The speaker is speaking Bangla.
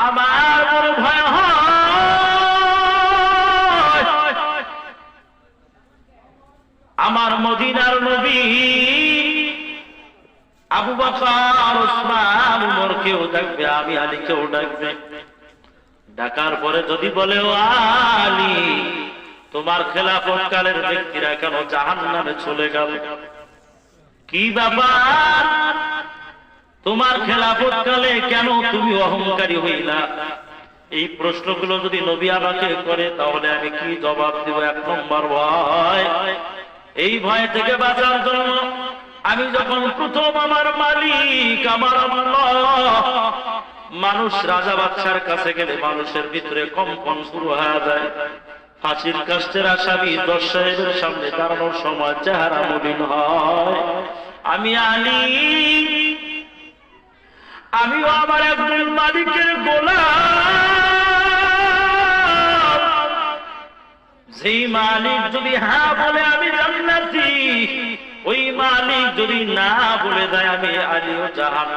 আমার বড় ভয় হয় আমার মদিনার নবী আবু বকর ওসমান উমর কেও ডাকবে, আমি আলী কেও ডাকবে। ডাকার পরে যদি বলে ও আলী, তোমার খেলাফত কালের ব্যক্তিরা কেন জাহান্নামে চলে গেল? কি ব্যাপার, তোমার খেলাফত কালে কেন তুমি অহংকারী হইলা? এই প্রশ্নগুলো যদি নবী আমাকে করে তাহলে আমি কি জবাব দেব? এক নম্বর ভয়। এই ভয় থেকে বাঁচার জন্য আমি যখন প্রথম আমার মালিক আমার আল্লাহ, মানুষ রাজা বাদশার কাছে গেলে মানুষের ভিতরে কম্পন শুরু হয়ে যায়। ফাঁসির কাষ্ঠের আসামি দশ সাহেবের সামনে দাঁড়ানোর সময় চেহারা মলিন হয়। আমি আলী, আমিও আমার একজন মালিকের গোলাম। যেই মালিক যদি হ্যাঁ বলে আমি জান্নাতি, ওই মালিক যদি না বলে দেয় আমি আলীও জাহান্নামী।